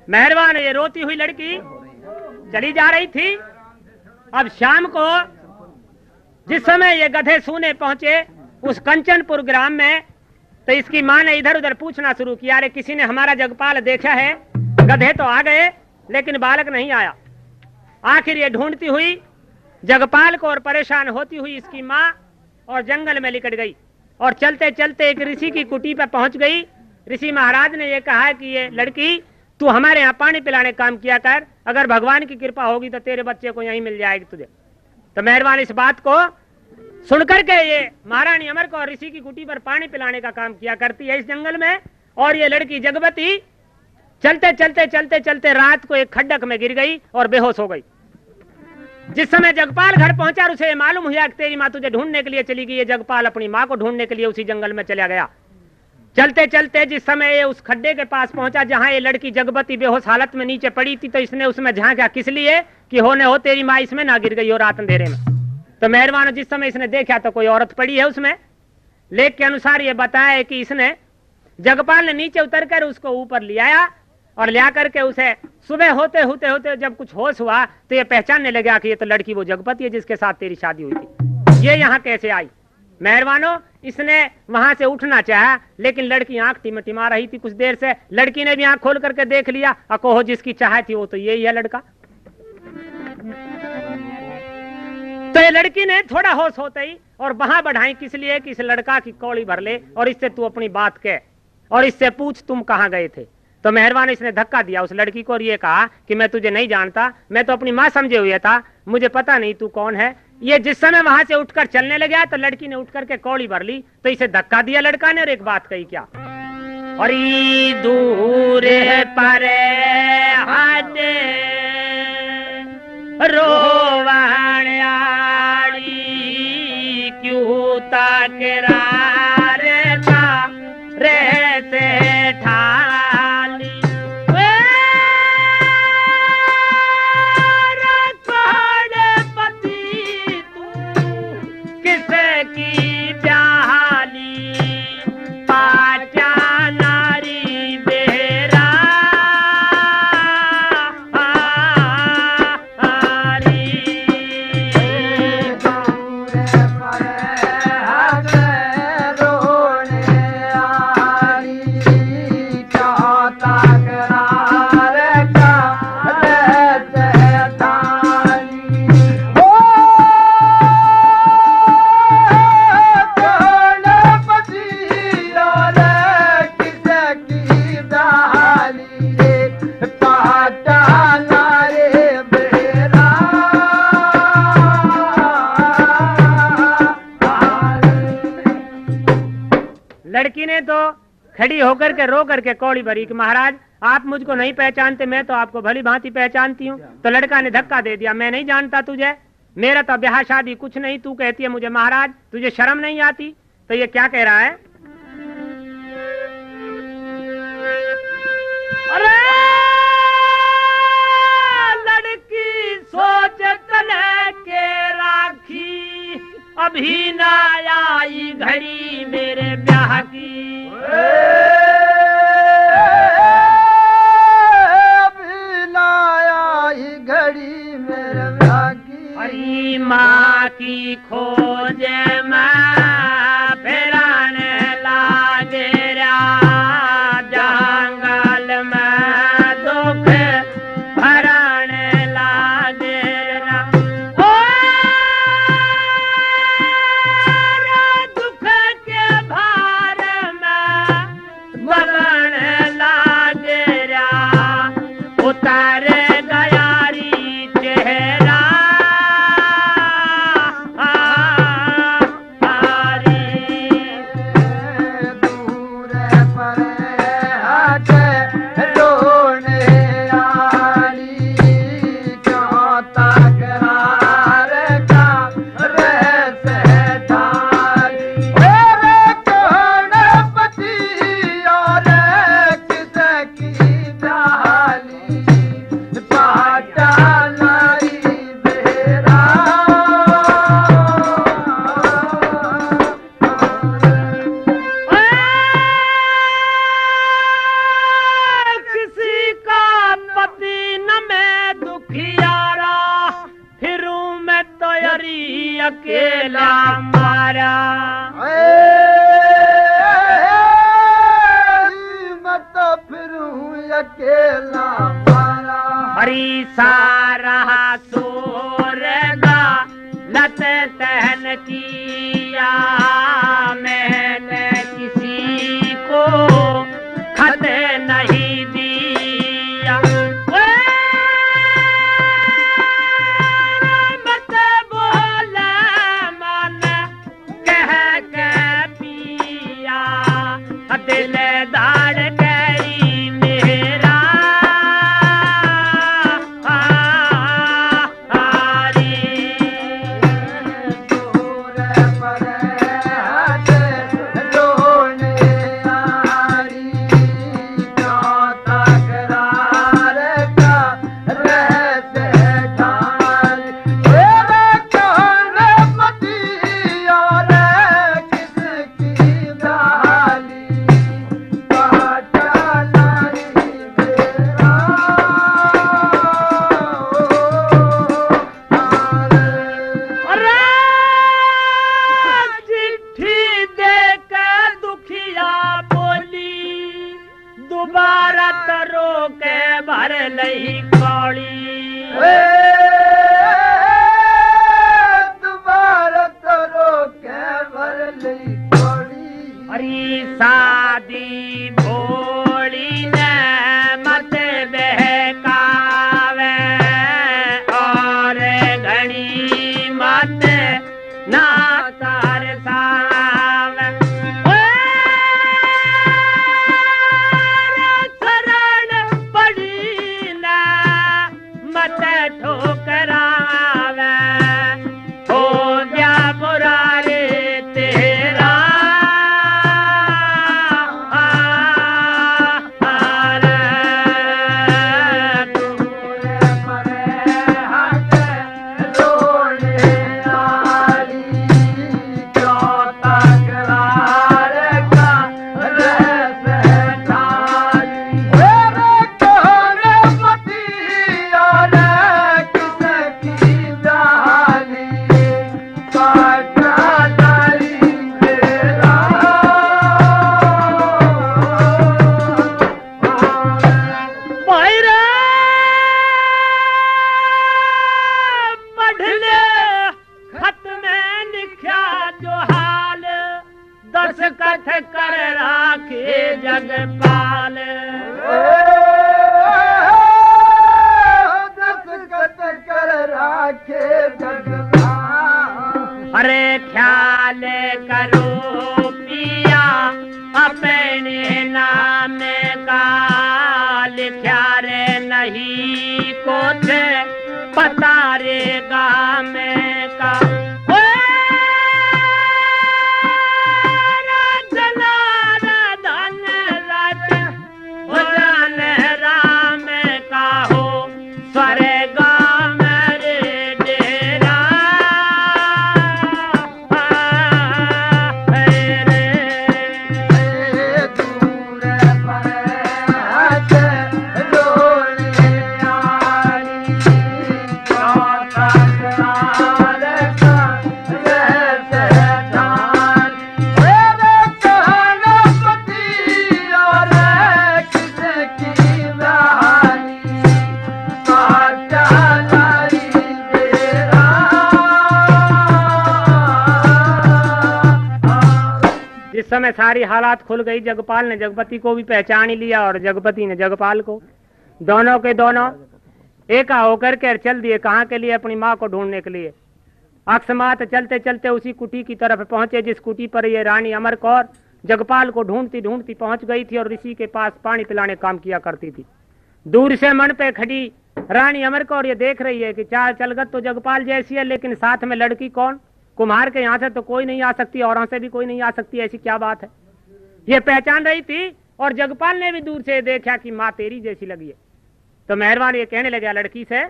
मेहरबान, ये रोती हुई लड़की चली जा रही थी। अब शाम को जिस समय ये गधे सूने पहुंचे उस कंचनपुर ग्राम में, तो इसकी मां ने इधर उधर पूछना शुरू किया, अरे किसी ने हमारा जगपाल देखा है? गधे तो आ गए लेकिन बालक नहीं आया। आखिर ये ढूंढती हुई जगपाल को और परेशान होती हुई इसकी मां और जंगल में निकट गई और चलते चलते एक ऋषि की कुटी पर पहुंच गई। ऋषि महाराज ने यह कहा कि ये लड़की तू हमारे यहाँ पानी पिलाने काम किया कर, अगर भगवान की कृपा होगी तो तेरे बच्चे को यहीं मिल जाएगी तुझे। तो मेहरबान इस बात को सुनकर के ये महारानी अमर को ऋषि की कुटी पर पानी पिलाने का काम किया करती है इस जंगल में। और ये लड़की जगवती चलते चलते चलते चलते रात को एक खड्डक में गिर गई और बेहोश हो गई। जिस समय जगपाल घर पहुंचा और उसे मालूम हुआ कि तेरी माँ तुझे ढूंढने के लिए चली गई है, जगपाल अपनी माँ को ढूंढने के लिए उसी जंगल में चला गया। चलते चलते जिस समय ये उस खड्डे के पास पहुंचा जहां ये लड़की जगवती बेहोश हालत में नीचे पड़ी थी, तो इसने उसमें झांका किस लिए कि होने हो तेरी माँ इसमें ना गिर गई हो रात अंधेरे में। तो मेहरबान जिस समय इसने देखा तो कोई औरत पड़ी है उसमें। लेख के अनुसार ये बताया कि इसने जगपाल ने नीचे उतर कर उसको ऊपर ले आया और ले करके उसे सुबह होते होते होते जब कुछ होश हुआ तो ये पहचानने लगा कि ये तो लड़की वो जगपति है जिसके साथ तेरी शादी हुई थी। ये यहाँ कैसे आई? मेहरबानो इसने वहां से उठना चाहा लेकिन लड़की आंख टिमटिमा रही थी कुछ देर से। लड़की ने भी आंख खोल करके देख लिया, अकोहो जिसकी चाह थी वो तो यही है लड़का। तो ये लड़की ने थोड़ा होश होते ही और वहां बढ़ाई किस लिए कि इस लड़का की कौड़ी भर ले और इससे तू अपनी बात कह और इससे पूछ तुम कहां गए थे। तो मेहरबान इसने धक्का दिया उस लड़की को और ये कहा कि मैं तुझे नहीं जानता, मैं तो अपनी माँ समझे हुए था, मुझे पता नहीं तू कौन है। ये जिस समय वहां से उठकर चलने लगा तो लड़की ने उठकर के कौड़ी भर ली, तो इसे धक्का दिया लड़का ने और एक बात कही क्या, और दूर पर हटे रोवण आड़ी क्यों तकरार का रहते ठाली पति तू किसे की ब्याली पाचा नारी बेरा लड़की ने तो खड़ी होकर के रो करके कौड़ी भरी कि महाराज आप मुझको नहीं पहचानते, मैं तो आपको भली भांति पहचानती हूँ। तो लड़का ने धक्का दे दिया, मैं नहीं जानता तुझे, मेरा तो ब्याह शादी कुछ नहीं, तू कहती है मुझे महाराज, तुझे शर्म नहीं आती। तो ये क्या कह रहा है, अरे लड़की सोच तने के राखी अभी ना आई घड़ी मेरे ब्याह की, अभी ना आई घड़ी मेरे ब्याह की, अरे माँ की खोज में फिराने लागे जंगल में दुख भराने लागे उतारे गयारी चेहरा दूर पर हटे रोने मारा। मत फिरूं अकेला मारा। हरी सारा सोरगा लत तहन किया, मैंने किसी को खत नहीं दिया। मत बोला मन कह के पिया, दिलदार गई मेरा दोबारा तरो के भर लही कौड़ी। दोबारा तरो के भर लही कौड़ी। हरी शादी भोली ने मत बहकावे, और घड़ी मत ना तरसावे। ठोकरावे हो गया बुरा रे तेरा। कथ कर राखे जगपाल। दस्तखत कर राखे जगपाल। अरे ख्याल करो पिया अपने नाम का, लिखा रे नहीं कुछ पता रे गाम का। जिस समय सारी हालात खुल गई, जगपाल ने जगपति को भी पहचान ही लिया और जगपति ने जगपाल को। दोनों के दोनों एका होकर के चल दिए। कहाँ के लिए? अपनी माँ को ढूंढने के लिए। अकस्मात चलते चलते उसी कुटी की तरफ पहुंचे जिस कुटी पर ये रानी अमर कौर जगपाल को ढूंढती ढूंढती पहुंच गई थी और ऋषि के पास पानी पिलाने काम किया करती थी। दूर से मन पे खड़ी रानी अमर कौर ये देख रही है कि चाल चलगत तो जगपाल जैसी है, लेकिन साथ में लड़की कौन? कुम्हार के यहाँ से तो कोई नहीं आ सकती, औरों से भी कोई नहीं आ सकती, ऐसी क्या बात है? ये पहचान रही थी और जगपाल ने भी दूर से देखा कि माँ तेरी जैसी लगी है। तो मेहरबान ये कहने लगा लड़की से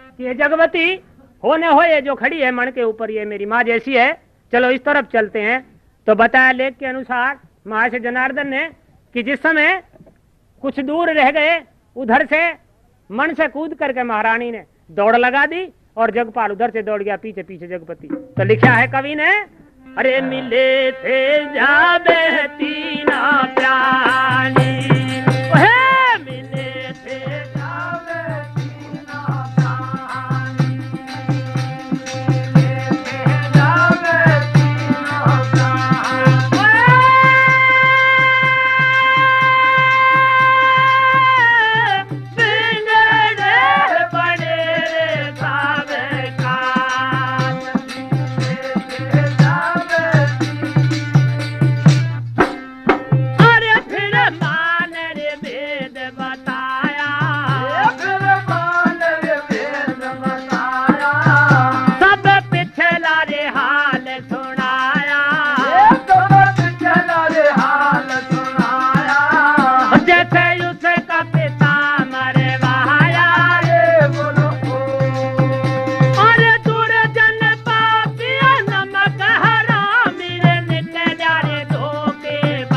कि ये जगवती होने हो, ये जो खड़ी है मन के ऊपर ये मेरी माँ जैसी है, चलो इस तरफ चलते हैं। तो बताया लेख के अनुसार महर्षि जनार्दन ने कि जिस समय कुछ दूर रह गए, उधर से मन से कूद करके महारानी ने दौड़ लगा दी और जगपाल उधर से दौड़ गया पीछे पीछे जगपति। तो लिखा है कवि ने, अरे मिले थे जाबे तीना प्राणी, मिले थे जाबे तीना प्राणी, मिले थे जाबे तीना प्राणी, बिगड़े बड़े रे साबे कान, अरे फिर मान रे वेद बताया, फिर मान रे वेद बताया, सब पिछला रे हाल सुनाया, सब पिछला रे हाल सुनाया, जैसे उसका पिता मरवाया, अरे दुर्जन पापिया नमक हरामी रे निकला रे धोखेबाज,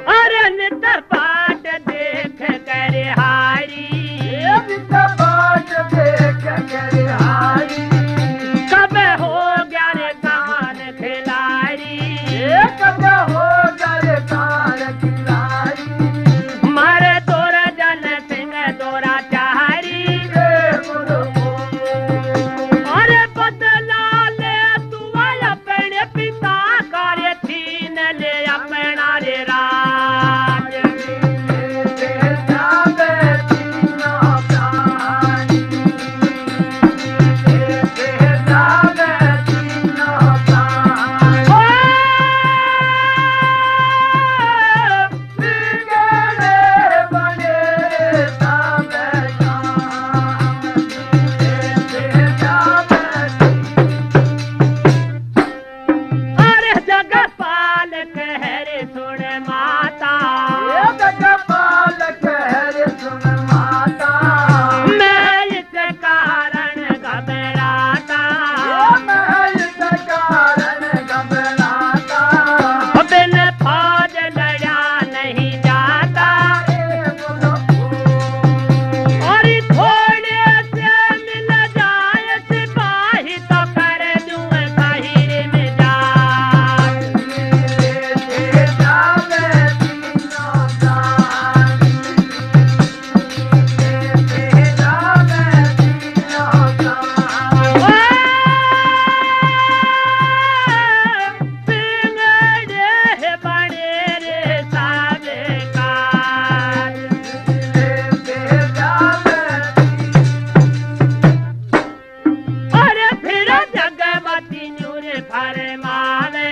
अरे नित पाठ देख कर हारी, कब हो गया रे कान खिलाड़ी, मारे तोरा जन सिंह तोरा चारी, अरे बदला ले तू अपने पिता का रे छीन ले अपना रे राज, अरे जगपाल कह रे सुन माता, मैं इस कारण घबराता, बिन फौज लड़ा नहीं जाता, और थोड़े से मिल जाए सिपाही तो कर दूं बाहिर में जा, बिगड़े बड़े रे साबे कान, अरे फिर जगवती न्यूर फरमावे,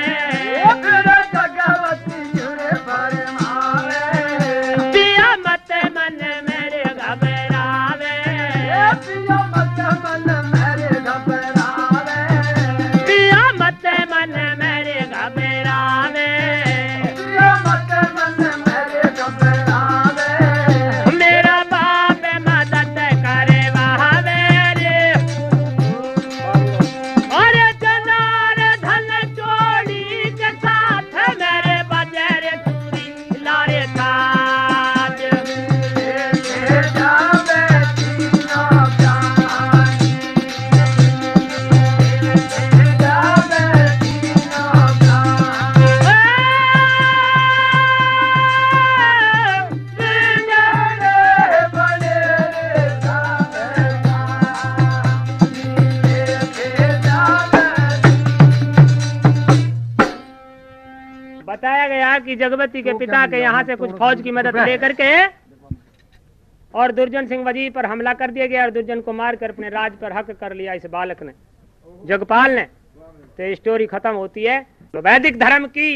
पिया मत मन मेरे घबरावे, पिया मत मन मेरे घबरावे, मेरा बाप मदद करे वहावे रे, अरे जनार धन चोरी के साथ मेरे बजर चूरी लारे ताज, बताया गया कि जगवती के पिता के यहाँ से कुछ फौज की मदद लेकर के और दुर्जन सिंह वजीर पर हमला कर दिया गया और दुर्जन को मारकर अपने राज पर हक कर लिया इस बालक ने, जगपाल ने। तो स्टोरी खत्म होती है। तो वैदिक धर्म की